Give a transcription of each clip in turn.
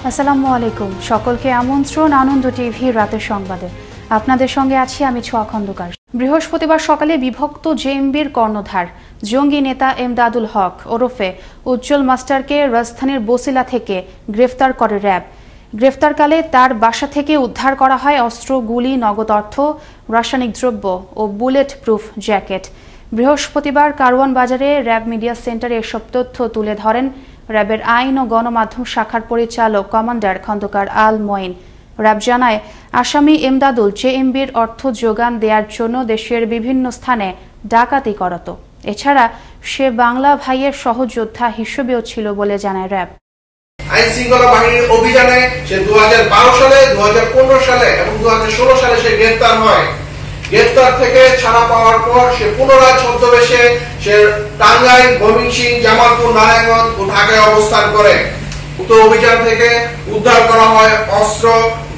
আসসালামু আলাইকুম, সকলকে আমন্ত্রণ আনন্দ টিভি রাতের সংবাদে। আপনাদের সঙ্গে আছি আমি ছোঁয়া খন্দকার। বৃহস্পতিবার সকালে বিভক্ত জেএমবির কর্ণধার জঙ্গি নেতা এমদাদুল হক ওরফে উজ্জ্বল মাস্টারকে রাজধানীর বসিলা থেকে গ্রেফতার করে র্যাব। গ্রেফতারকালে তার বাসা থেকে উদ্ধার করা হয় অস্ত্র, গুলি, নগদ অর্থ, রাসায়নিক দ্রব্য ও বুলেট প্রুফ জ্যাকেট। বৃহস্পতিবার কারওয়ান বাজারে র্যাব মিডিয়া সেন্টারে এসব তথ্য তুলে ধরেন র্যাবের আইন ও গণমাধ্যম শাখার পরিচালক কমান্ডার খন্দকার আল মঈন। র্যাব জানায়, আসামি এমদাদুল জেএমবির অর্থ যোগান দেওয়ার জন্য দেশের বিভিন্ন স্থানে ডাকাতি করত। এছাড়া সে বাংলা ভাইয়ের সহযোদ্ধা হিসেবেও ছিল বলে জানায় র্যাব। আইন শৃঙ্খলা বাহিনীর অভিযানে সে 2012 সালে, 2015 সালে এবং 2016 সালে সে গ্রেফতার হয়। গ্রেফতার থেকে ছাড়া পাওয়ার পর সে পুনরায় ছদ্মবেশে সে টাঙ্গাইল, ময়মনসিংহ, জামালপুর, নারায়ণগঞ্জ ও ঢাকায় অবস্থান করে। উক্ত অভিযান থেকে উদ্ধার করা হয় অস্ত্র,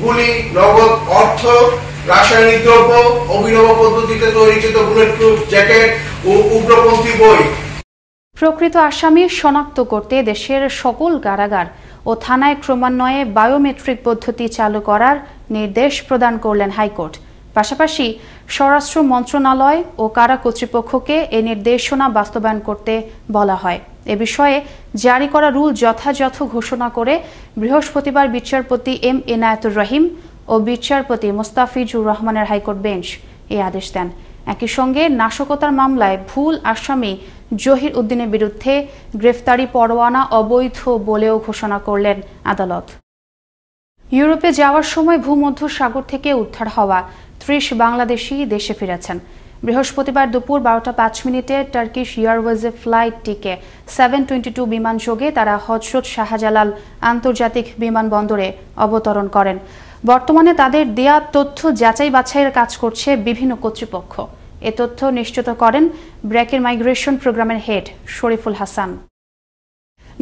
গুলি, নগদ অর্থ, রাসায়নিক দ্রব্য, অভিনব পদ্ধতিতে তৈরিকৃত বুলেট প্রুফ জ্যাকেট ও উগ্রপন্থী বই। প্রকৃত আসামি শনাক্ত করতে দেশের সকল কারাগার ও থানায় ক্রমান্বয়ে বায়োমেট্রিক পদ্ধতি চালু করার নির্দেশ প্রদান করলেন হাইকোর্ট। পাশাপাশি স্বরাষ্ট্র মন্ত্রণালয় ও কারা কর্তৃপক্ষকে এ নির্দেশনা বাস্তবায়ন করতে বলা হয়। এ বিষয়ে জারি করা রুল যথাযথ ঘোষণা করে বৃহস্পতিবার বিচারপতি এম এনায়েতুর রহিম ও বিচারপতি মোস্তাফিজুর রহমানের হাইকোর্ট বেঞ্চ এই আদেশ দেন। একই সঙ্গে নাশকতার মামলায় ভুল আসামি জহির উদ্দিনের বিরুদ্ধে গ্রেফতারি পরোয়ানা অবৈধ বলেও ঘোষণা করলেন আদালত। ইউরোপে যাওয়ার সময় ভূমধ্যসাগর থেকে উদ্ধার হওয়া 30 বাংলাদেশি দেশে ফিরেছেন। বৃহস্পতিবার দুপুর 12টা 5 মিনিটে টার্কিশ এয়ারওয়েজে ফ্লাইটটিকে 722 বিমান যোগে তারা হযরত শাহজালাল আন্তর্জাতিক বিমানবন্দরে অবতরণ করেন। বর্তমানে তাদের দেয়া তথ্য যাচাই বাছাইয়ের কাজ করছে বিভিন্ন কর্তৃপক্ষ। এ তথ্য নিশ্চিত করেন ব্র্যাকের মাইগ্রেশন প্রোগ্রামের হেড শরীফুল হাসান।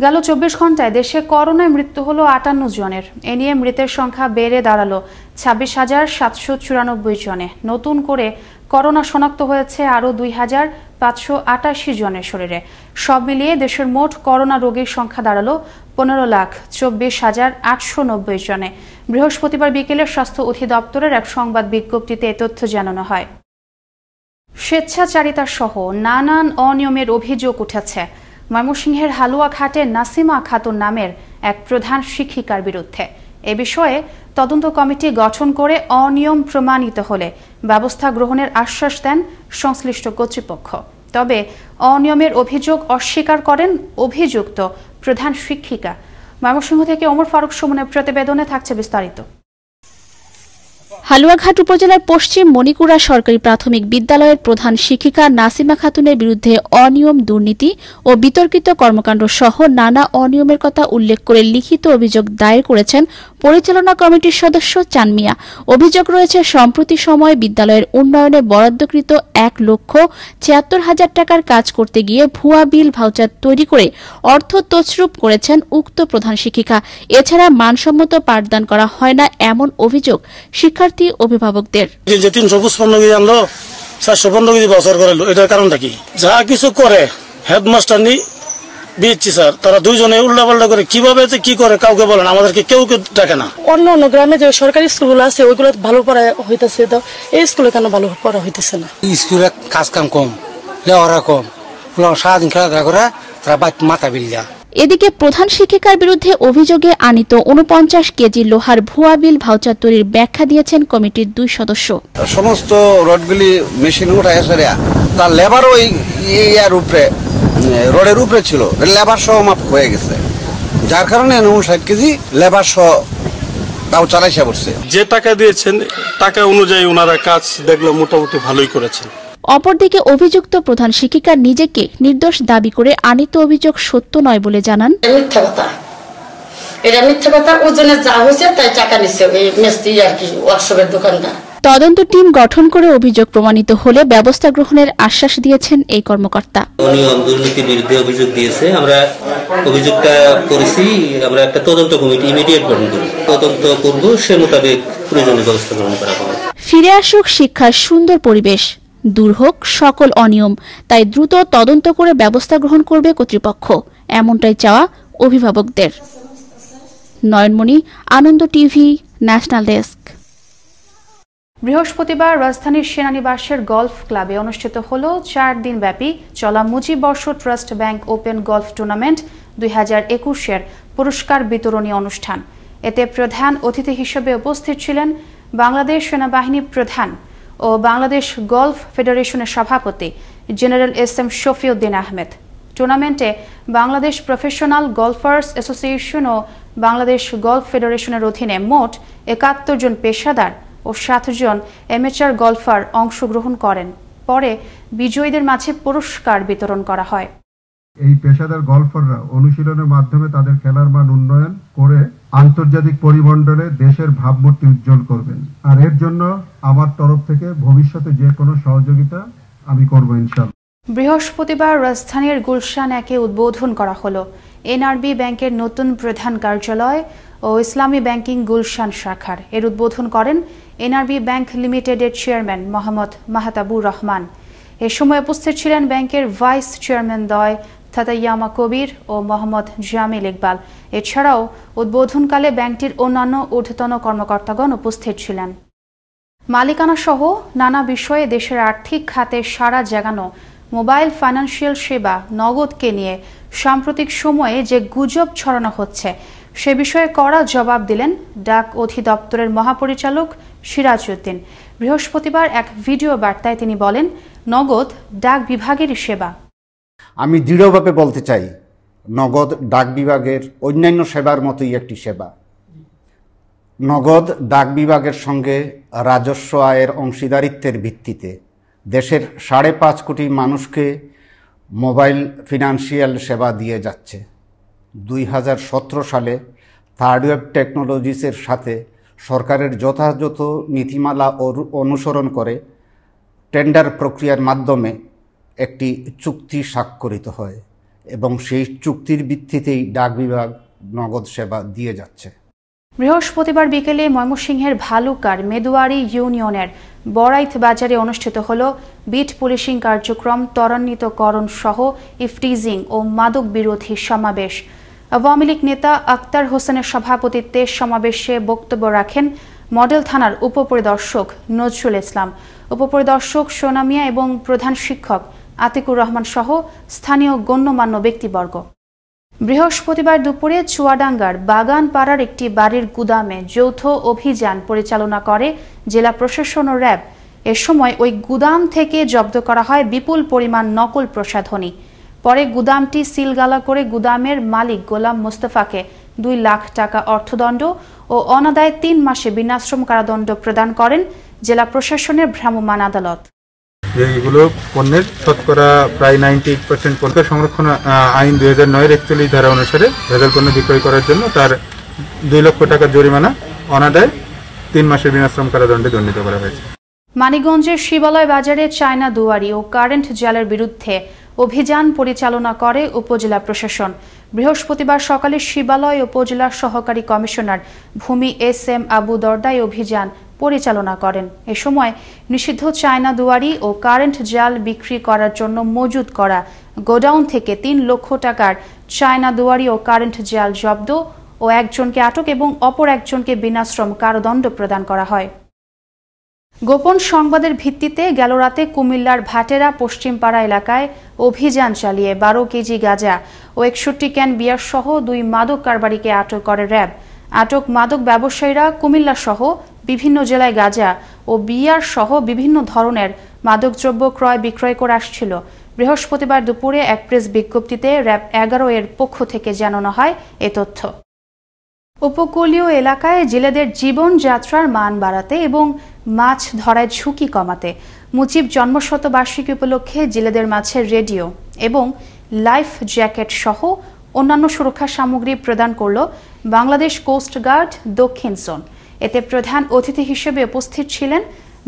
গেল 24 ঘন্টায় দেশে করোনায় মৃত্যু হলো 58 জনের। এ নিয়ে মৃতের সংখ্যা বেড়ে দাঁড়ালো 26,794 জনে। নতুন করে করোনা শনাক্ত হয়েছে আরও 2,588 জনের শরীরে। সব মিলিয়ে দেশের মোট করোনা রোগীর সংখ্যা দাঁড়ালো 15,24,890 জনে। বৃহস্পতিবার বিকেলে স্বাস্থ্য অধিদপ্তরের এক সংবাদ বিজ্ঞপ্তিতে এ তথ্য জানানো হয়। স্বেচ্ছাচারিতা সহ নানান অনিয়মের অভিযোগ উঠেছে ময়মনসিংহের হালুয়াঘাটে নাসিমা খাতুন নামের এক প্রধান শিক্ষিকার বিরুদ্ধে। এ বিষয়ে তদন্ত কমিটি গঠন করে অনিয়ম প্রমাণিত হলে ব্যবস্থা গ্রহণের আশ্বাস দেন সংশ্লিষ্ট কর্তৃপক্ষ। তবে অনিয়মের অভিযোগ অস্বীকার করেন অভিযুক্ত প্রধান শিক্ষিকা। ময়মনসিংহ থেকে ওমর ফারুক সুমনের প্রতিবেদনে থাকছে বিস্তারিত। হালুয়াঘাট উপজেলার পশ্চিম মণিকুড়া সরকারি প্রাথমিক বিদ্যালয়ের প্রধান শিক্ষিকা নাসিমা খাতুনের বিরুদ্ধে অনিয়ম, দুর্নীতি ও বিতর্কিত কর্মকাণ্ড সহ নানা অনিয়মের কথা উল্লেখ করে লিখিত অভিযোগ দায়ের করেছেন পরিচালনা কমিটির সদস্য চান মিয়া। অভিযোগ রয়েছে, সম্প্রতি সময়ে বিদ্যালয়ের উন্নয়নে বরাদ্দকৃত 1,76,000 টাকার কাজ করতে গিয়ে ভুয়া বিল ভাউচার তৈরি করে অর্থ তছরূপ করেছেন উক্ত প্রধান শিক্ষিকা। এছাড়া মানসম্মত পাঠদান করা হয় না এমন অভিযোগ শিক্ষার্থী অভিভাবকদের। যে 355 কেজি আনলো 415 কেজি বছর করে, এটার কারণটা কি? যা কিছু করে হেডমাস্টার নি বিএসসি স্যার, তারা দুইজনে উল্টাপাল্টা করে কিভাবে কি করে কাউকে বলেন, আমাদেরকে কেউ ডাকে না। অন্য অন্য গ্রামে যে সরকারি স্কুলগুলো আছে ওইগুলো ভালো পড়া হইতেছে, তো এই স্কুলে কেন ভালো পড়া হইতেছে না? স্কুলে কাজ কাম কম, লেওয়ারা কম, সারাদিন খেলাধুলা করে তারা মাথা বিল্লা। এদিকে প্রধান শিক্ষিকার বিরুদ্ধে অভিযোগে আনিত 49 কেজি লোহার ভুয়া বিল ভাউচার তৈরির ব্যাখ্যা দিয়েছেন কমিটির 2 সদস্য। সমস্ত রডগুলি মেশিন উঠায় তার লেবার ওই উপরে রোডের উপরে ছিল, লেবার সহ মাপ হয়ে গেছে, যার কারণে 59 কেজি লেবার সহ তাও চালাইসা পড়ছে। যে টাকা দিয়েছেন টাকা অনুযায়ী ওনারা কাজ দেখলো মোটামুটি ভালোই করেছেন। অপরদিকে অভিযুক্ত প্রধান শিক্ষিকা নিজেকে নির্দোষ দাবি করে আনিত অভিযোগ সত্য নয় বলে জানান। এটা মিথ্যা কথা, ওজনে যা হয়েছে তাই টাকা নিচ্ছে এই মিস্ত্রি আর কি ওয়ার্কশপের দোকানদার। তদন্ত টিম গঠন করে অভিযোগ প্রমাণিত হলে ব্যবস্থা গ্রহণের আশ্বাস দিয়েছেন এই কর্মকর্তা। অনিয়ম, দুর্নীতির বিরুদ্ধে অভিযোগ দিয়েছে, আমরা অভিযোগটা করেছি, আমরা একটা তদন্ত কমিটি ইমিডিয়েট গঠন করি, তদন্ত করব, সে মোতাবেক প্রয়োজনীয় ব্যবস্থা গ্রহণ করা হবে। ফিরে আসুক শিক্ষার সুন্দর পরিবেশ, দূর হোক সকল অনিয়ম, তাই দ্রুত তদন্ত করে ব্যবস্থা গ্রহণ করবে কর্তৃপক্ষ, এমনটাই চাওয়া অভিভাবকদের। নয়নমণি, আনন্দ টিভি, ন্যাশনাল ডেস্ক। বৃহস্পতিবার রাজধানীর সেনানিবাসের গলফ ক্লাবে অনুষ্ঠিত হল 4 দিনব্যাপী চলা Mujib Borsho trust bank open golf tournament 2021-এর পুরস্কার বিতরণী অনুষ্ঠান। এতে প্রধান অতিথি হিসেবে উপস্থিত ছিলেন বাংলাদেশ সেনাবাহিনী প্রধান ও বাংলাদেশ গলফ ফেডারেশনের সভাপতি জেনারেল এস.এম. শফিউদ্দিন আহমেদ। টুর্নামেন্টে বাংলাদেশ প্রফেশনাল গলফার্স অ্যাসোসিয়েশন ও বাংলাদেশ গলফ ফেডারেশনের অধীনে মোট 71 জন পেশাদার ও 7 জন অ্যামেচার গলফার অংশগ্রহণ করেন। পরে বিজয়ীদের মাঝে পুরস্কার বিতরণ করা হয়। এই পেশাদার গলফাররা অনুশীলনের মাধ্যমে তাদের খেলার মান উন্নয়ন করে আন্তর্জাতিক পরিমণ্ডলে দেশের ভাবমূর্তি উজ্জ্বল করবেন। আর এর জন্য আমার তরফ থেকে ভবিষ্যতে যে কোনো সহযোগিতা আমি করব ইনশাআল্লাহ। বৃহস্পতিবার রাজধানীর গুলশান 1-এ উদ্বোধন করা হলো এনআরবি ব্যাংকের নতুন প্রধান কার্যালয় ও ইসলামী ব্যাংকিং গুলশান শাখার। এর উদ্বোধন করেন এনআরবি ব্যাংক লিমিটেডের চেয়ারম্যান মোহাম্মদ মাহতাবুর রহমান। এ সময় উপস্থিত ছিলেন ব্যাংকের ভাইস চেয়ারম্যান দ্বয় তাতাইয়ামা কবির ও মোহাম্মদ জামিল ইকবাল। এছাড়াও উদ্বোধনকালে ব্যাংকটির অন্যান্য ঊর্ধ্বতন কর্মকর্তাগণ উপস্থিত ছিলেন। মালিকানা সহ নানা বিষয়ে দেশের আর্থিক খাতে সাড়া জাগানো মোবাইল ফাইন্যান্সিয়াল সেবা নগদকে নিয়ে সাম্প্রতিক সময়ে যে গুজব ছড়ানো হচ্ছে সে বিষয়ে কড়া জবাব দিলেন ডাক অধিদপ্তরের মহাপরিচালক সিরাজ উদ্দিন। বৃহস্পতিবার এক ভিডিও বার্তায় তিনি বলেন, নগদ ডাক বিভাগেরই সেবা। আমি দৃঢ়ভাবে বলতে চাই, নগদ ডাক বিভাগের অন্যান্য সেবার মতোই একটি সেবা। নগদ ডাক বিভাগের সঙ্গে রাজস্ব আয়ের অংশীদারিত্বের ভিত্তিতে দেশের 5.5 কোটি মানুষকে মোবাইল ফিনান্সিয়াল সেবা দিয়ে যাচ্ছে। 2017 সালে থার্ড ওয়েভ টেকনোলজিসের সাথে সরকারের যথাযথ নীতিমালা অনুসরণ করে টেন্ডার প্রক্রিয়ার মাধ্যমে একটি চুক্তি স্বাক্ষরিত হয় এবং সেই চুক্তির ভিত্তিতেই ডাক বিভাগ নগদ সেবা দিয়ে যাচ্ছে। বৃহস্পতিবার বিকেলে ময়মনসিংহের ভালুকার মেদুয়ারি ইউনিয়নের বড়াইত বাজারে অনুষ্ঠিত হল বিট পুলিশিং কার্যক্রম ত্বরান্বিতকরণ সহ ইফটিজিং ও মাদক বিরোধী সমাবেশ। আওয়ামী লীগ নেতা আক্তার হোসেনের সভাপতিত্বে সমাবেশে বক্তব্য রাখেন মডেল থানার উপপরিদর্শক নজরুল ইসলাম, উপপরিদর্শক সোনা মিয়া এবং প্রধান শিক্ষক আতিকুর রহমান সহ স্থানীয় গণ্যমান্য ব্যক্তিবর্গ। বৃহস্পতিবার দুপুরে চুয়াডাঙ্গার বাগানপাড়ার একটি বাড়ির গুদামে যৌথ অভিযান পরিচালনা করে জেলা প্রশাসন ও র্যাব। এ সময় ওই গুদাম থেকে জব্দ করা হয় বিপুল পরিমাণ নকল প্রসাধনী। পরে গুদামটি সিলগালা করে গুদামের মালিক গোলাম মোস্তফাকে 2 লাখ টাকা অর্থদণ্ড ও অনাদায়ে 3 মাসে বিনাশ্রম কারাদণ্ড প্রদান করেন জেলা প্রশাসনের ভ্রাম্যমাণ আদালত। এগুলো পণ্যের শতকরা প্রায় 98% পণ্য সংরক্ষণ আইন 2009-এর 41 ধারা অনুসারে ভেজাল পণ্য বিক্রয় করার জন্য তার 2 লক্ষ টাকা জরিমানা, অনাদায়ে 3 মাসের বিনাশ্রম কারাদণ্ডে দণ্ডিত করা হয়েছে। মানিকগঞ্জের শিবালয় বাজারে চায়না দুয়ারি ও কারেন্ট জালের বিরুদ্ধে অভিযান পরিচালনা করে উপজেলা প্রশাসন। বৃহস্পতিবার সকালে শিবালয় উপজেলার সহকারী কমিশনার ভূমি এস.এম. আবু দরদাই অভিযান পরিচালনা করেন। এ সময় নিষিদ্ধ চায়না দুয়ারি ও কারেন্ট জাল বিক্রি করার জন্য মজুত করা গোডাউন থেকে 3 লক্ষ টাকার চায়না দুয়ারি ও কারেন্ট জাল জব্দ ও একজনকে আটক এবং অপর একজনকে বিনাশ্রম কারাদণ্ড প্রদান করা হয়। গোপন সংবাদের ভিত্তিতে গেল রাতে কুমিল্লার ভাটেরা পশ্চিমপাড়া এলাকায় অভিযান চালিয়ে 12 কেজি গাঁজা ও 61 ক্যান বিয়ার সহ 2 মাদক কারবারিকে আটক করে র্যাব। আটক মাদক ব্যবসায়ীরা কুমিল্লা সহ বিভিন্ন জেলায় গাঁজা ও বিয়ার সহ বিভিন্ন ধরনের মাদকদ্রব্য ক্রয় বিক্রয় করে আসছিল। বৃহস্পতিবার দুপুরে এক প্রেস বিজ্ঞপ্তিতে র্যাব 11 এর পক্ষ থেকে জানানো হয় এ তথ্য। উপকূলীয় এলাকায় জেলেদের জীবনযাত্রার মান বাড়াতে এবং মাছ ধরায় ঝুঁকি কমাতে মুজিব জন্মশতবার্ষিকী উপলক্ষে জেলেদের মাঝে রেডিও এবং লাইফ জ্যাকেট সহ অন্যান্য সুরক্ষা সামগ্রী প্রদান করল বাংলাদেশ কোস্ট গার্ড দক্ষিণ জোন। এতে প্রধান অতিথি হিসেবে উপস্থিত ছিলেন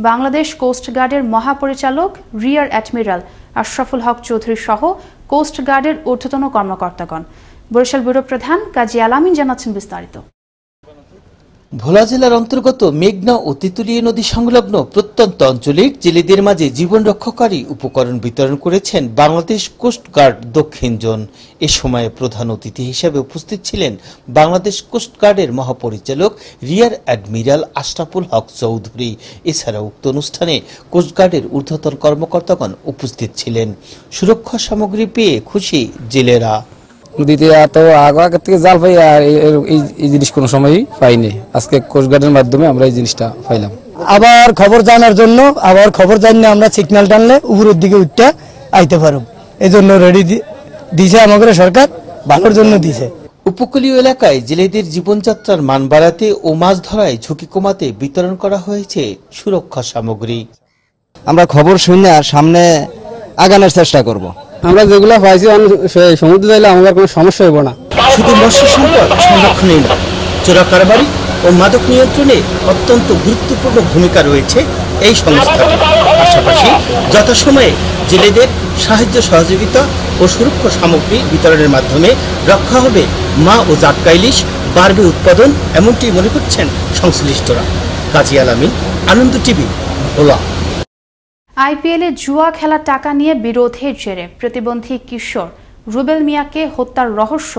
বাংলাদেশ কোস্ট গার্ডের মহাপরিচালক রিয়ার অ্যাডমিরাল আশরাফুল হক চৌধুরী সহ কোস্ট গার্ডের ঊর্ধ্বতন কর্মকর্তাগণ। বরিশাল ব্যুরো প্রধান কাজী আলামিন জানাচ্ছেন বিস্তারিত। ভোলা জেলার অন্তর্গত মেঘনা ও তেঁতুলিয়া নদী সংলগ্ন প্রত্যন্ত অঞ্চলের জেলেদের মাঝে জীবন রক্ষাকারী উপকরণ বিতরণ করেছেন বাংলাদেশ কোস্টগার্ড দক্ষিণ জোন। এ সময় প্রধান অতিথি হিসেবে উপস্থিত ছিলেন বাংলাদেশ কোস্টগার্ডের মহাপরিচালক রিয়ার অ্যাডমিরাল আশরাফুল হক চৌধুরী। এছাড়া উক্ত অনুষ্ঠানে কোস্টগার্ডের ঊর্ধ্বতন কর্মকর্তাগণ উপস্থিত ছিলেন। সুরক্ষা সামগ্রী পেয়ে খুশি জেলেরা। নদীতে এত আগে থেকে জাল পাই আর এই জিনিস কোনো সময়ই পাইনি। আজকে কোস্টগার্ডের মাধ্যমে আমরা এই জিনিসটা পাইলাম। আবার খবর জানার জন্য আবার খবর জানিয়ে আমরা সিগন্যাল টানলে উপরের দিকে উঠতে আইতে পারব, এই জন্য রেডি দিছে আমাদের সরকার, ভালোর জন্য দিছে। উপকূলীয় এলাকায় জেলেদের জীবনযাত্রার মান বাড়াতে ও মাছ ধরায় ঝুঁকি কমাতে বিতরণ করা হয়েছে সুরক্ষা সামগ্রী। আমরা খবর শুনে সামনে আগানোর চেষ্টা করব। আমরা যেগুলো পাইছি সমুদ্রে যাইলে আমাদের কোনো সমস্যা হইব না। শুধু মৎস্য সম্পদ সংরক্ষণে নয়, চোরা কারবারি ও মাদক নিয়ন্ত্রণে অত্যন্ত গুরুত্বপূর্ণ ভূমিকা রয়েছে এই সংস্থাটি। পাশাপাশি যথাসময়ে জেলেদের সাহায্য সহযোগিতা ও সুরক্ষা সামগ্রী বিতরণের মাধ্যমে রক্ষা হবে মা ও জাটকা ইলিশ, বাড়বে উৎপাদন, এমনটি মনে করছেন সংশ্লিষ্টরা। কাজী আলামিন, আনন্দ টিভি, ভোলা। আইপিএলে জুয়া খেলার টাকা নিয়ে বিরোধের জেরে প্রতিবন্ধী কিশোর রুবেল মিয়াকে হত্যার রহস্য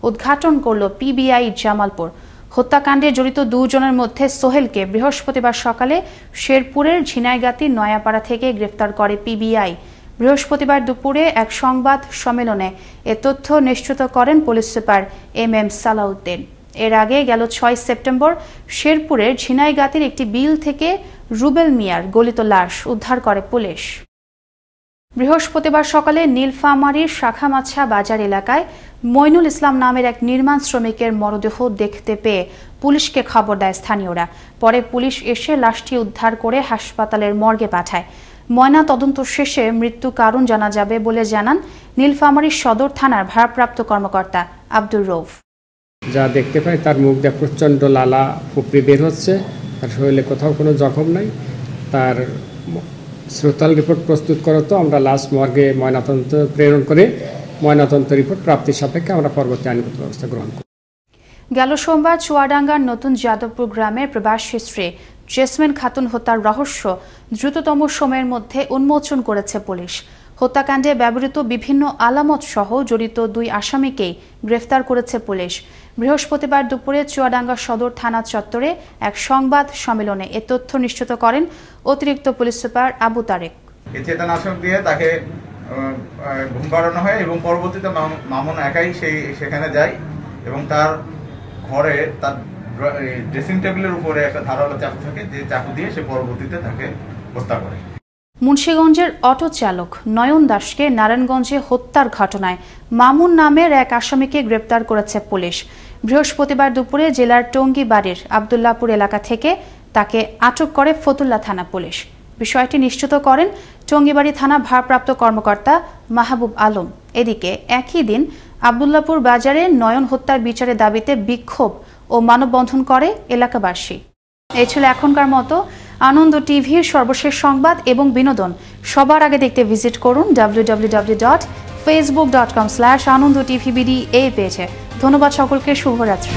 উদ্ঘাটন করল পিবিআই জামালপুর। হত্যাকাণ্ডে জড়িত দুজনের মধ্যে সোহেলকে বৃহস্পতিবার সকালে শেরপুরের ঝিনাইগাতি নয়াপাড়া থেকে গ্রেফতার করে পিবিআই। বৃহস্পতিবার দুপুরে এক সংবাদ সম্মেলনে এ তথ্য নিশ্চিত করেন পুলিশ সুপার এম সালাউদ্দিন। এর আগে গেল 6 সেপ্টেম্বর শেরপুরের ঝিনাইগাতির একটি বিল থেকে রুবেল মিয়ার গলিত লাশ উদ্ধার করে পুলিশ। বৃহস্পতিবার সকালে নীলফামারীর শাখামাছা বাজার এলাকায় মইনুল ইসলাম নামের এক নির্মাণ শ্রমিকের মরদেহ দেখতে পেয়ে পুলিশকে খবর দেয় স্থানীয়রা। পরে পুলিশ এসে লাশটি উদ্ধার করে হাসপাতালের মর্গে পাঠায়। ময়না তদন্ত শেষে মৃত্যু কারণ জানা যাবে বলে জানান নীলফামারী সদর থানার ভারপ্রাপ্ত কর্মকর্তা আব্দুর রৌফ। যা দেখতে পাই তার মুখ দিয়ে প্রচণ্ড লালা ফুপড়ি বের হচ্ছে, তার শরীরে কোথাও কোনো জখম নাই। তার শ্রোতাল রিপোর্ট প্রস্তুত করো তো আমরা লাশ মর্গে ময়নাতদন্ত প্রেরণ করে ময়নাতদন্ত রিপোর্ট প্রাপ্তির সাপেক্ষে আমরা পরবর্তী আইনগত ব্যবস্থা গ্রহণ করি। গেল সোমবার চুয়াডাঙ্গার নতুন যাদবপুর গ্রামের প্রবাসী স্ত্রী জেসমিন খাতুন হত্যার রহস্য দ্রুততম সময়ের মধ্যে উন্মোচন করেছে পুলিশ। হত্যাকাণ্ডে ব্যবহৃত বিভিন্ন আলামত সহ জড়িত 2 আসামিকেই গ্রেফতার করেছে পুলিশ। বৃহস্পতিবার দুপুরে চুয়াডাঙ্গা সদর থানা চত্বরে এক সংবাদ সম্মেলনে এ তথ্য নিশ্চিত করেন অতিরিক্ত পুলিশ সুপার আবু তারেক। চেতনানাশক দিয়ে তাকে ঘুম পাড়ানো হয় এবং পরবর্তীতে মামুন একাই সেখানে যায় এবং তার ঘরে তার ড্রেসিং টেবিলের উপরে একটা ধারালো চাকু থাকে, যে চাকু দিয়ে সে পরবর্তীতে তাকে হত্যা করে। মুন্সিগঞ্জের অটো চালক নয়ন দাসকে নারায়ণগঞ্জে হত্যার ঘটনায় মামুন নামের এক আসামিকে গ্রেপ্তার করেছে পুলিশ। বৃহস্পতিবার দুপুরে জেলার টঙ্গীবাড়ির আবদুল্লাপুর এলাকা থেকে তাকে আটক করে ফতুল্লা থানা পুলিশ। বিষয়টি নিশ্চিত করেন টঙ্গীবাড়ি থানা ভারপ্রাপ্ত কর্মকর্তা মাহবুব আলম। এদিকে একই দিন আবদুল্লাপুর বাজারে নয়ন হত্যার বিচারের দাবিতে বিক্ষোভ ও মানববন্ধন করে এলাকাবাসী। এই ছিল এখনকার মতো আনন্দ টিভির সর্বশেষ সংবাদ এবং বিনোদন। সবার আগে দেখতে ভিজিট করুন www.facebook.com/anondtvbd এই পেজে। ধন্যবাদ সকলকে, শুভরাত্রি।